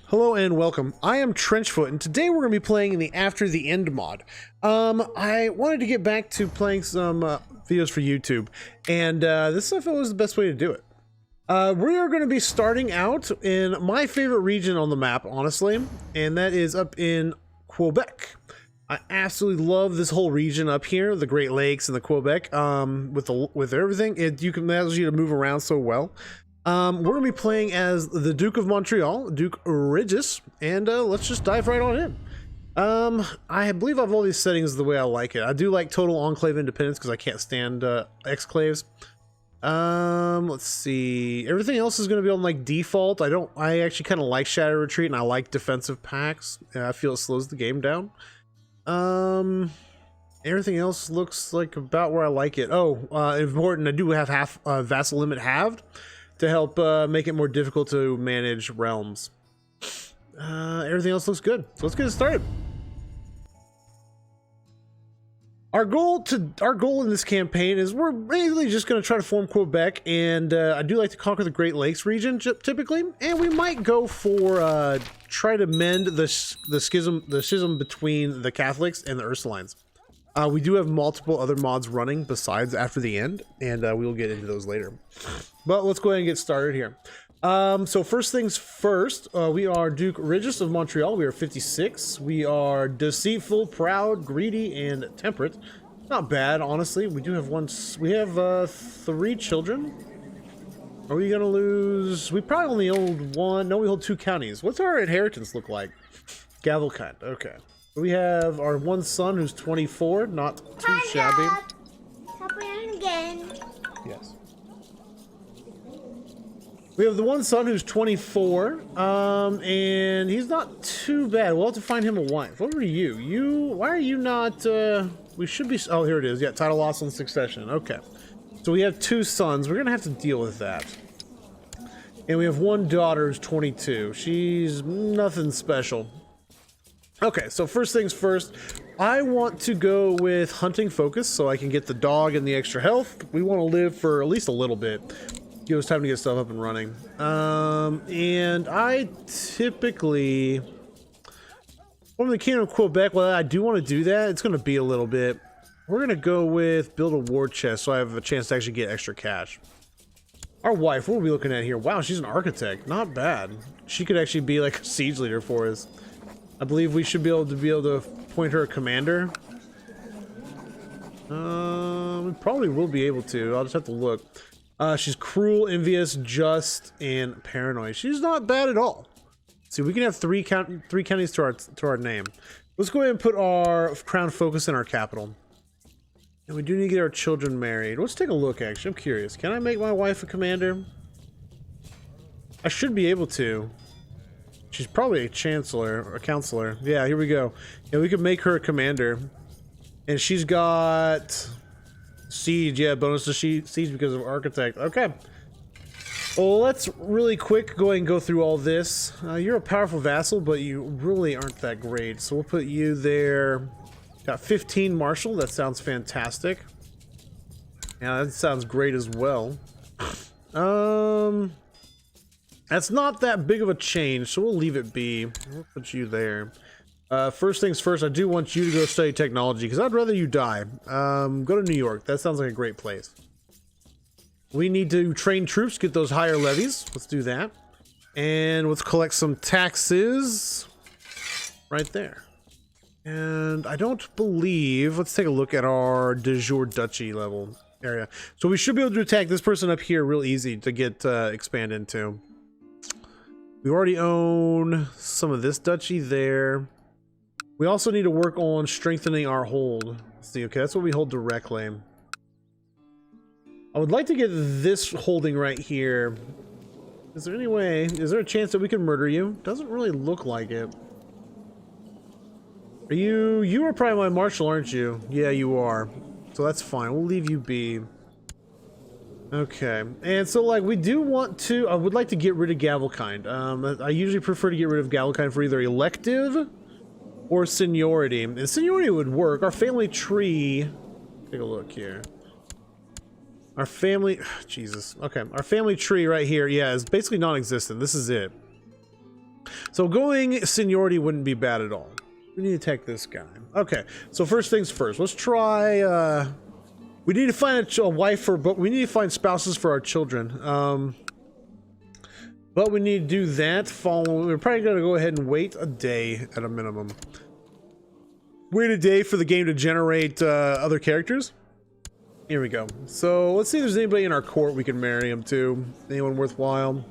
Hello and welcome. I am Trenchfoot, and today we're going to be playing in the After the End mod. I wanted to get back to playing some videos for YouTube, and this I felt was the best way to do it. We are going to be starting out in my favorite region on the map, honestly, and that is up in Quebec. I absolutely love this whole region up here, the Great Lakes and the Quebec. With everything, it allows you to move around so well. We're gonna be playing as the Duke of Montreal, Duke Regis, and let's just dive right on in. I believe I have all these settings the way I like it. I do like total enclave independence because I can't stand exclaves. Let's see. Everything else is gonna be on like default. I actually kind of like Shadow Retreat, and I like defensive packs. I feel it slows the game down. Everything else looks like about where I like it. Oh, important. I do have half vassal limit halved to help make it more difficult to manage realms. Everything else looks good, so let's get it started. Our goal in this campaign is we're mainly just going to try to form Quebec, and I do like to conquer the Great Lakes region typically, and we might go for try to mend the schism between the Catholics and the Ursulines. We do have multiple other mods running besides After the End, and we will get into those later. But let's go ahead and get started here. So first things first, we are Duke Regis of Montreal. We are 56. We are deceitful, proud, greedy, and temperate. Not bad, honestly. We do have we have 3 children. Are we gonna lose? We probably only hold 1. No, we hold 2 counties. What's our inheritance look like? Gavelkind. Okay. We have our 1 son who's 24, not too shabby. Stop playing again. Yes. We have the 1 son who's 24, and he's not too bad. We'll have to find him a wife. What were you? Why are you not, we should be, oh, here it is. Yeah, title loss on succession. Okay. So we have 2 sons. We're gonna have to deal with that. And we have 1 daughter who's 22. She's nothing special. Okay, so first things first, I want to go with hunting focus so I can get the dog and the extra health. We want to live for at least a little bit. Give us time to get stuff up and running. And I typically, from the Kingdom of Quebec, well, I do want to do that. It's going to be a little bit. We're going to go with build a war chest so I have a chance to actually get extra cash. Our wife, what are we looking at here? Wow, she's an architect. Not bad. She could actually be like a siege leader for us. I believe we should be able to point her a commander. We probably will be able to. I'll just have to look. She's cruel, envious, just, and paranoid. She's not bad at all. See, we can have 3 counties to our name. Let's go ahead and put our crown focus in our capital. And we do need to get our children married. Let's take a look, actually. I'm curious. Can I make my wife a commander? I should be able to. She's probably a chancellor or a counselor. Yeah, here we go. Yeah, we could make her a commander. And she's got siege. Yeah, bonus to siege because of architect. Okay. Well, let's really quick go ahead and go through all this. You're a powerful vassal, but you really aren't that great. So we'll put you there. Got 15 marshal. That sounds fantastic. Yeah, that sounds great as well. That's not that big of a change, so we'll leave it be. We'll put you there. First things first, I do want you to go study technology, because I'd rather you die. Go to New York. That sounds like a great place. We need to train troops, get those higher levies. Let's do that. And let's collect some taxes. Right there. And I don't believe... Let's take a look at our de jure duchy level area. So we should be able to attack this person up here real easy to get expand into. We already own some of this duchy there. We also need to work on strengthening our hold. Let's see, okay, that's what we hold directly. I would like to get this holding right here. Is there any way, is there a chance that we can murder you? Doesn't really look like it. Are you are probably my marshal, aren't you? Yeah, you are. So that's fine, we'll leave you be. Okay, and so like we do want to, I would like to get rid of Gavelkind. I usually prefer to get rid of Gavelkind for either elective or seniority. And seniority would work. Our family tree, take a look here. Our family, Jesus, okay. Our family tree right here, yeah, is basically non-existent. This is it. So going seniority wouldn't be bad at all. We need to take this guy. Okay, so first things first. Let's try. We need to find a wife for, but we need to find spouses for our children. But we need to do that. We're probably gonna go ahead and wait a day at a minimum. Wait a day for the game to generate other characters. Here we go. So let's see if there's anybody in our court we can marry him to. Anyone worthwhile?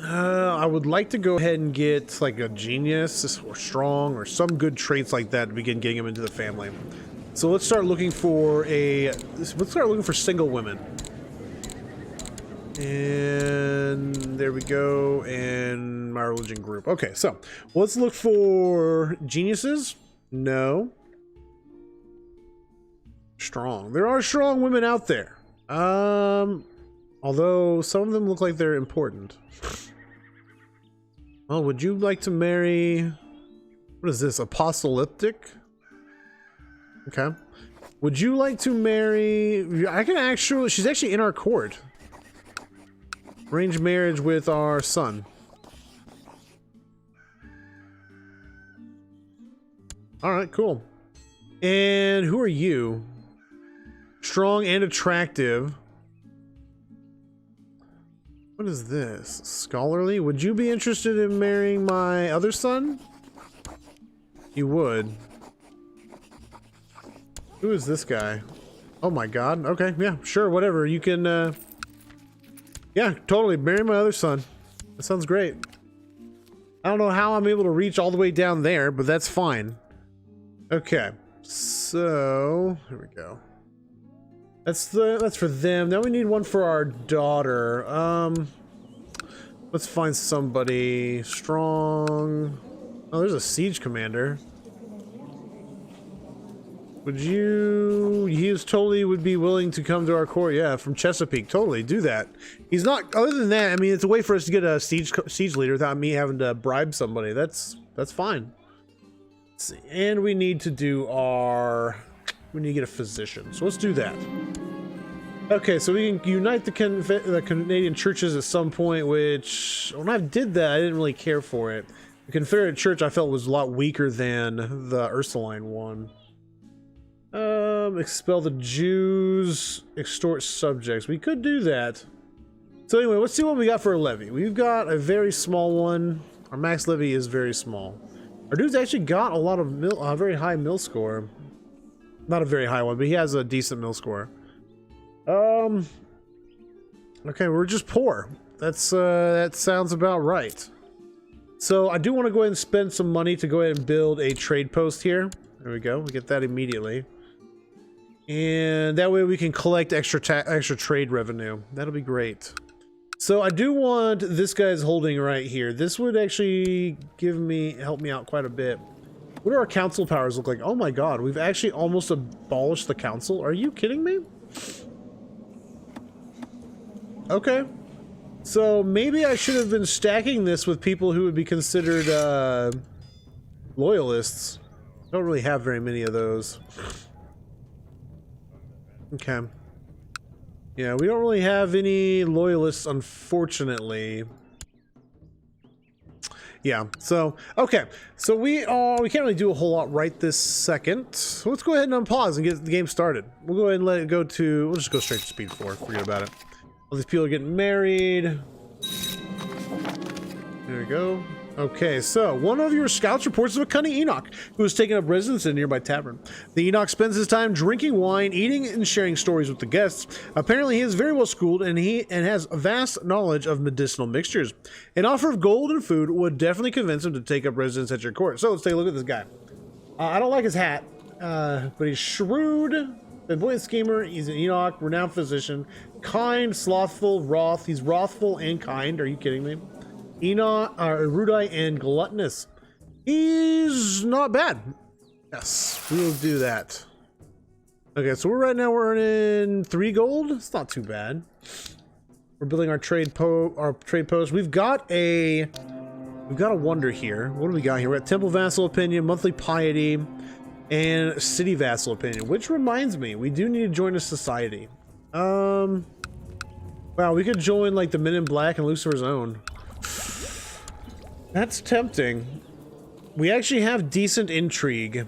I would like to go ahead and get like a genius or strong or some good traits like that to begin getting him into the family. So let's start looking for single women. And there we go. And my religion group. Okay, so let's look for geniuses. No. Strong. There are strong women out there. Although some of them look like they're important. Well, would you like to marry... What is this? Apocalyptic? Okay. Would you like to marry... I can actually... She's actually in our court. Arranged marriage with our son. Alright, cool. And who are you? Strong and attractive. What is this? Scholarly? Would you be interested in marrying my other son? You would. Who is this guy? Oh my god. Okay, yeah, sure, whatever. You can, yeah, totally. Marry my other son. That sounds great. I don't know how I'm able to reach all the way down there, but that's fine. Okay. So, here we go. That's for them. Now we need one for our daughter. Let's find somebody strong. Oh, there's a siege commander. Would you... He is totally would be willing to come to our court. Yeah, from Chesapeake. Totally, do that. He's not... Other than that, I mean, it's a way for us to get a siege leader without me having to bribe somebody. That's fine. Let's see. And we need to do our... We need to get a physician. So let's do that. Okay, so we can unite the Canadian churches at some point, which... When I did that, I didn't really care for it. The Confederate Church I felt was a lot weaker than the Ursuline one. Expel the Jews, extort subjects. We could do that. So anyway, let's see what we got for a levy. We've got a very small one. Our max levy is very small. Our dude's actually got a lot of very high mill score. Not a very high one, but he has a decent mill score. Okay, we're just poor. That's that sounds about right. So I do want to go ahead and spend some money to go ahead and build a trade post here. There we go. We get that immediately. And that way we can collect extra trade revenue. That'll be great. So I do want this guy's holding right here. This would actually help me out quite a bit. What do our council powers look like? Oh my god, we've actually almost abolished the council. Are you kidding me? Okay. So maybe I should have been stacking this with people who would be considered loyalists. Don't really have very many of those. Okay. Yeah, we don't really have any loyalists, unfortunately. Yeah, so, okay. So we can't really do a whole lot right this second. So let's go ahead and unpause and get the game started. We'll go ahead and let it go to, we'll just go straight to speed 4, forget about it. All these people are getting married. There we go. Okay, so one of your scouts reports of a cunning Enoch who has taken up residence in a nearby tavern. The Enoch spends his time drinking wine, eating, and sharing stories with the guests. Apparently, he is very well schooled and has a vast knowledge of medicinal mixtures. An offer of gold and food would definitely convince him to take up residence at your court. So let's take a look at this guy. I don't like his hat, but he's shrewd, flamboyant schemer. He's an Enoch, renowned physician, kind, slothful, wroth. He's wrathful and kind. Are you kidding me? Enoch, erudite, and gluttonous. He's not bad. Yes, we'll do that. Okay, so right now we're earning 3 gold. It's not too bad. We're building our trade post. We've got a wonder here. What do we got here? We got temple vassal opinion, monthly piety, and city vassal opinion. Which reminds me, we do need to join a society. Wow, we could join like the Men in Black and Lucifer's Own. That's tempting. We actually have decent intrigue.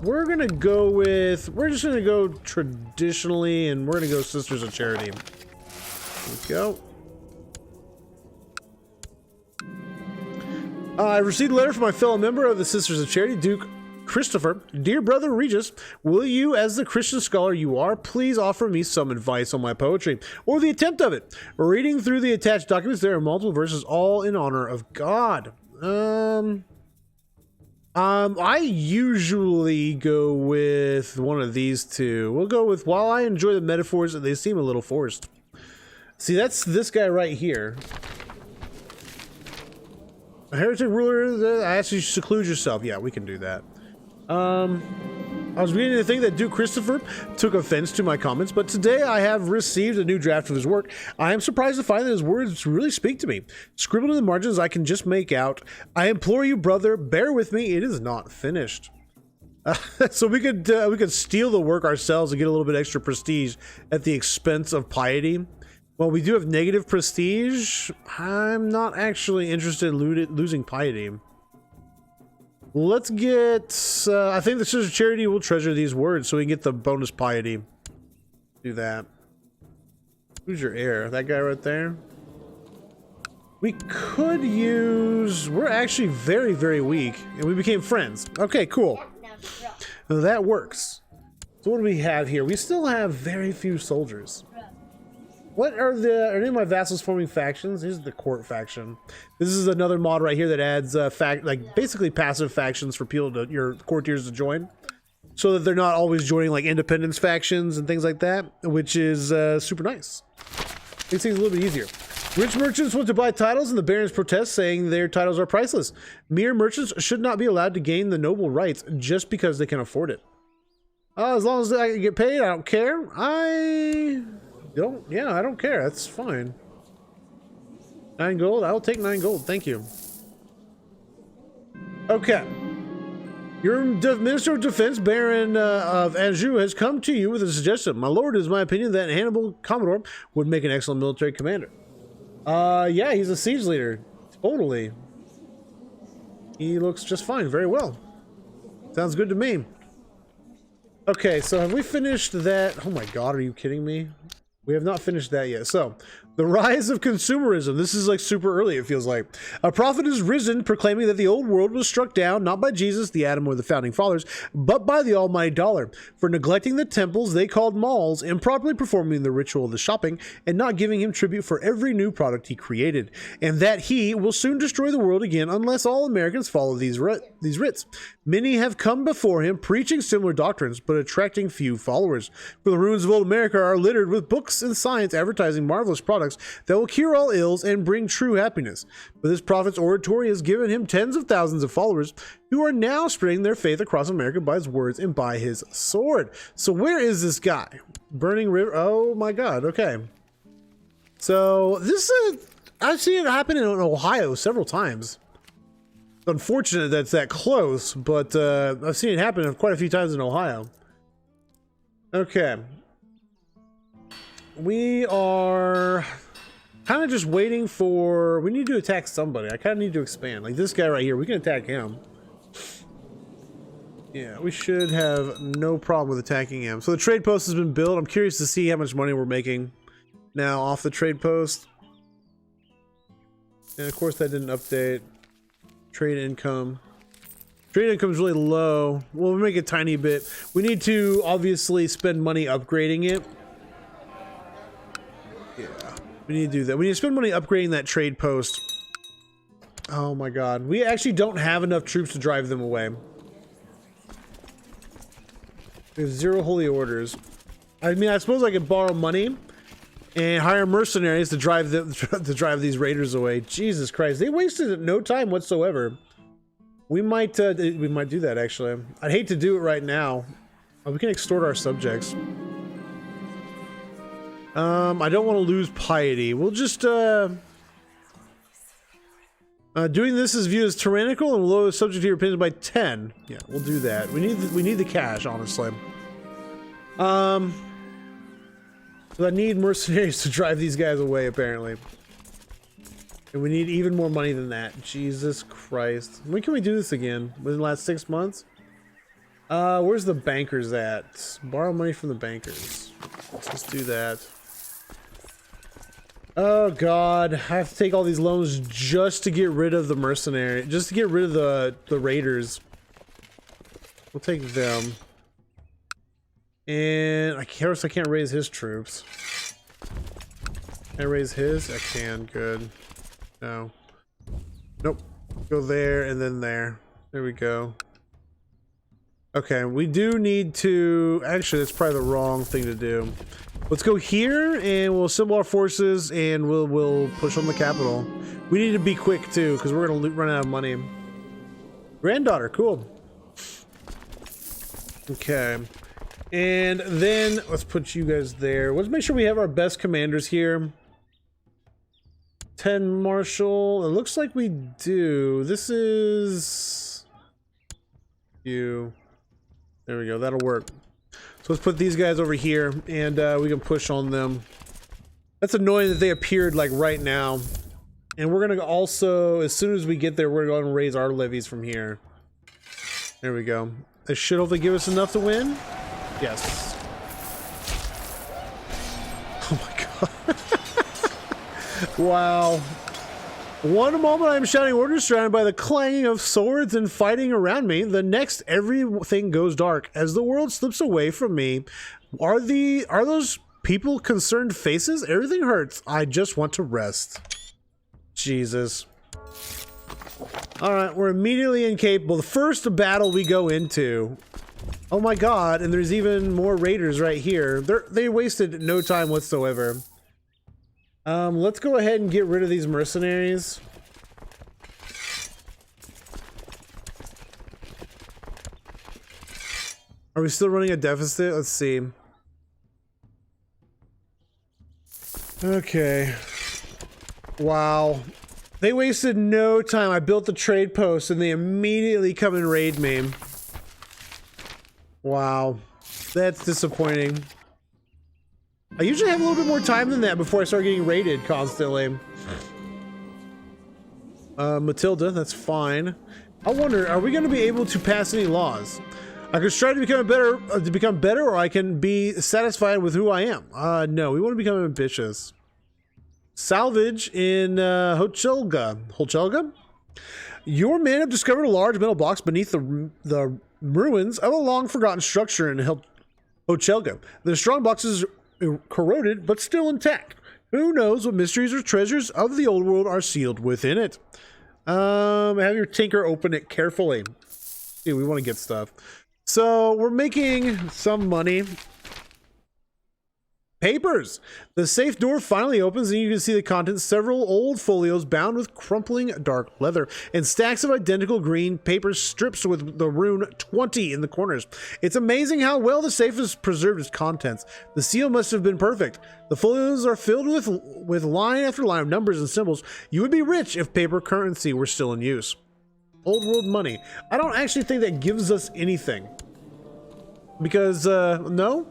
We're gonna go with, we're just gonna go traditionally, and we're gonna go Sisters of Charity. There we go. I received a letter from my fellow member of the Sisters of Charity, Duke Christopher. Dear brother Regis, will you, as the Christian scholar you are, please offer me some advice on my poetry, or the attempt of it? Reading through the attached documents, there are multiple verses, all in honor of God. I usually go with one of these two. We'll go with, while I enjoy the metaphors, they seem a little forced. See, that's this guy right here. A heretic ruler, I ask you to seclude yourself. Yeah, we can do that. I was reading the thing that Duke Christopher took offense to my comments, but today I have received a new draft of his work. I am surprised to find that his words really speak to me. Scribbled in the margins, I can just make out. I implore you, brother, bear with me. It is not finished. So we could steal the work ourselves and get a little bit extra prestige at the expense of piety. Well, we do have negative prestige. I'm not actually interested in losing piety. Let's get, I think the Sisters of Charity will treasure these words so we can get the bonus piety. Do that. Who's your heir? That guy right there? We could use, we're actually very, very weak, and we became friends. Okay, cool. That works. So what do we have here? We still have very few soldiers. What are any of my vassals forming factions? Here's the court faction. This is another mod right here that adds like basically passive factions for people to, your courtiers to join, so that they're not always joining like independence factions and things like that, which is super nice. Makes things a little bit easier. Rich merchants want to buy titles, and the barons protest, saying their titles are priceless. Mere merchants should not be allowed to gain the noble rights just because they can afford it. As long as I get paid, I don't care. I don't care. That's fine. 9 gold. I'll take 9 gold. Thank you. Okay. Your Minister of Defense, Baron of Anjou, has come to you with a suggestion. My lord, it is my opinion that Hannibal Commodore would make an excellent military commander. Yeah, he's a siege leader. Totally. He looks just fine. Very well. Sounds good to me. Okay, so have we finished that? Oh my god, are you kidding me? We have not finished that yet. So, the rise of consumerism. This is like super early, it feels like. A prophet has risen proclaiming that the old world was struck down, not by Jesus, the Adam, or the founding fathers, but by the almighty dollar. For neglecting the temples they called malls, improperly performing the ritual of the shopping, and not giving him tribute for every new product he created. And that he will soon destroy the world again unless all Americans follow these writs. Many have come before him preaching similar doctrines, but attracting few followers. For the ruins of old America are littered with books and science advertising marvelous products that will cure all ills and bring true happiness. But this prophet's oratory has given him tens of thousands of followers who are now spreading their faith across America by his words and by his sword. So where is this guy? Burning River. Oh my god. Okay. So this is, I've seen it happen in Ohio several times. Unfortunate that's that close, but I've seen it happen quite a few times in Ohio. Okay. We are kind of just waiting for, we need to attack somebody. I kind of need to expand. Like this guy right here, we can attack him. Yeah, we should have no problem with attacking him. So the trade post has been built. I'm curious to see how much money we're making now off the trade post. And of course that didn't update. Trade income. Trade income is really low. We'll make a tiny bit. We need to obviously spend money upgrading it. Yeah, we need to do that. We need to spend money upgrading that trade post. Oh my god. We actually don't have enough troops to drive them away. There's 0 holy orders. I mean, I suppose I could borrow money and hire mercenaries to drive these raiders away. Jesus Christ, they wasted no time whatsoever. We might do that actually. I'd hate to do it right now. We can extort our subjects. I don't want to lose piety. We'll just doing this is viewed as tyrannical and will lower the subject to your opinion by 10. Yeah, we'll do that. We need the cash, honestly. So I need mercenaries to drive these guys away, apparently. And we need even more money than that. Jesus Christ. When can we do this again? Within the last 6 months? Where's the bankers at? Borrow money from the bankers. Let's do that. Oh God, I have to take all these loans just to get rid of the mercenary, just to get rid of the raiders. We'll take them. And I can't raise his troops. Can I raise his? I can, good. No. Nope. Go there and then there. There we go. Okay, we do need to... Actually, that's probably the wrong thing to do. Let's go here, and we'll assemble our forces, and we'll push on the capital. We need to be quick, too, because we're going to run out of money. Granddaughter, cool. Okay. And then, let's put you guys there. Let's make sure we have our best commanders here. 10 Marshal. It looks like we do. This is... you... There we go, that'll work. So let's put these guys over here, and we can push on them. That's annoying that they appeared, like, right now. And we're gonna also, as soon as we get there, we're gonna go and raise our levies from here. There we go. This should hopefully give us enough to win. Yes. Oh my god. Wow. One moment I'm shouting orders surrounded by the clanging of swords and fighting around me. The next, everything goes dark as the world slips away from me. Are those people concerned faces? Everything hurts. I just want to rest. Jesus. Alright, we're immediately incapable. The first battle we go into. Oh my god, and there's even more raiders right here. They wasted no time whatsoever. Let's go ahead and get rid of these mercenaries. Are we still running a deficit? Let's see. Okay. Wow. They wasted no time. I built the trade post and they immediately come and raid me. Wow. That's disappointing. I usually have a little bit more time than that before I start getting raided constantly. Matilda, that's fine. I wonder, are we going to be able to pass any laws? I could try to become better, or I can be satisfied with who I am. No, we want to become ambitious. Salvage in Hochelga. Hochelga? Your men have discovered a large metal box beneath the ruins of a long-forgotten structure in Hochelga. The strong box is corroded, but still intact. Who knows what mysteries or treasures of the old world are sealed within it? Have your tinker open it carefully. Dude, we want to get stuff. So we're making some money. Papers. The safe door finally opens and you can see the contents. Several old folios bound with crumpling dark leather and stacks of identical green paper strips with the rune 20 in the corners. It's amazing how well the safe has preserved its contents. The seal must have been perfect. The folios are filled with line after line of numbers and symbols. You would be rich if paper currency were still in use. Old world money. I don't actually think that gives us anything. Because, no?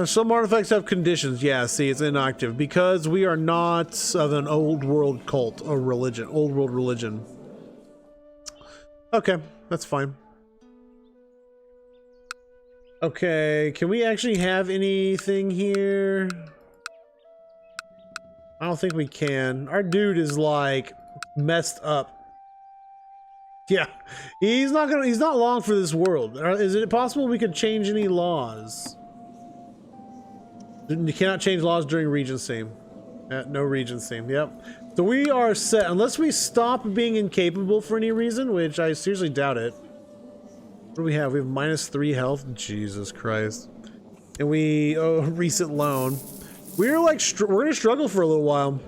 Some artifacts have conditions. Yeah, see, it's inactive. Because we are not of an old world cult or religion. Old world religion. Okay, that's fine. Okay, can we actually have anything here? I don't think we can. Our dude is, like, messed up. Yeah, he's not long for this world. Is it possible we could change any laws? You cannot change laws during Regency. No Regency, yep. So we are set, unless we stop being incapable for any reason, which I seriously doubt it. What do we have? We have -3 health. Jesus Christ. And we, oh, recent loan. We're like, we're gonna struggle for a little while.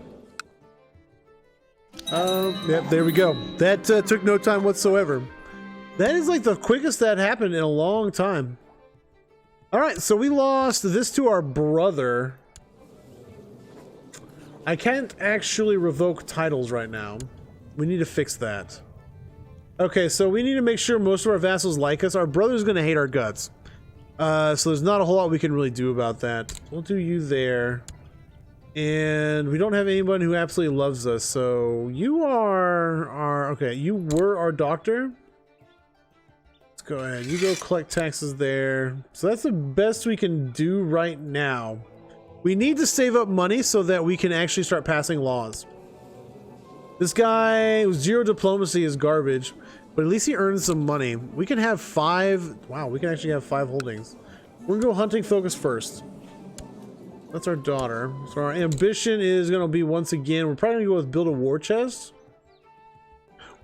Yep, there we go. That took no time whatsoever. That is like the quickest that happened in a long time. Alright, so we lost this to our brother. I can't actually revoke titles right now. We need to fix that. Okay, so we need to make sure most of our vassals like us. Our brother's gonna hate our guts. So there's not a whole lot we can really do about that. We'll do you there. And we don't have anyone who absolutely loves us, so you are our... Okay, you were our doctor. Let's go ahead. You go collect taxes there. So that's the best we can do right now. We need to save up money so that we can actually start passing laws. This guy with 0 diplomacy is garbage, but at least he earns some money. We can have 5... Wow, we can actually have 5 holdings. We're gonna go hunting focus first. That's our daughter. So our ambition is going to be, once again, we're probably going to go with build a war chest.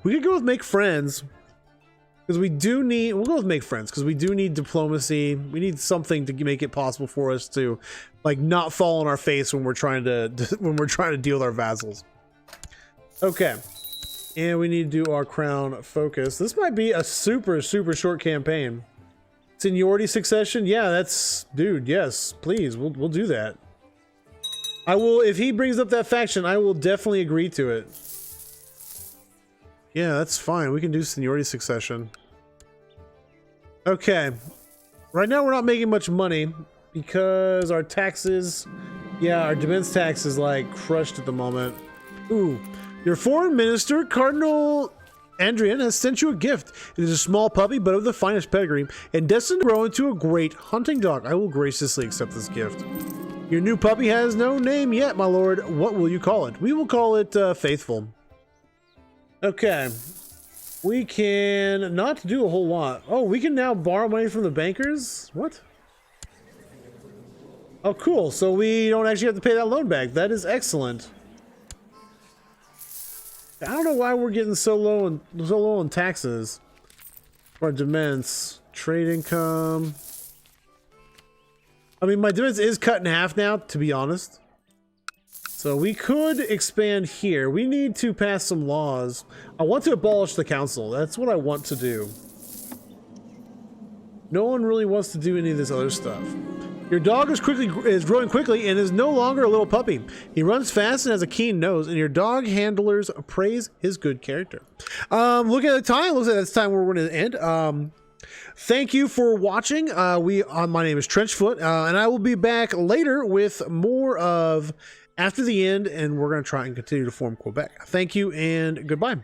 We could go with make friends. Because we do need... We'll go with make friends. Because we do need diplomacy. We need something to make it possible for us to, like, not fall on our face when we're trying to deal with our vassals. Okay. And we need to do our crown focus. This might be a super, super short campaign. Seniority succession? Yeah, that's... Dude, yes. Please, we'll do that. I will... If he brings up that faction, I will definitely agree to it. Yeah, that's fine. We can do seniority succession. Okay. Right now, we're not making much money because our taxes... Yeah, our defense tax is, like, crushed at the moment. Ooh. Your foreign minister, Cardinal... Andrian has sent you a gift. It is a small puppy, but of the finest pedigree, and destined to grow into a great hunting dog. I will graciously accept this gift. Your new puppy has no name yet, my lord. What will you call it? We will call it Faithful. Okay. We can not do a whole lot. Oh, we can now borrow money from the bankers? What? Oh, cool. So we don't actually have to pay that loan back. That is excellent. I don't know why we're getting so low on taxes. Our dements, trade income. I mean, my dements is cut in half now, to be honest. So we could expand here. We need to pass some laws. I want to abolish the council. That's what I want to do. No one really wants to do any of this other stuff. Your dog is growing quickly and is no longer a little puppy. He runs fast and has a keen nose, and your dog handlers praise his good character. Look at the time. Looks like that's time we're going to end. Thank you for watching. My name is Trenchfoot, and I will be back later with more of After the End, and we're going to try and continue to form Quebec. Thank you, and goodbye.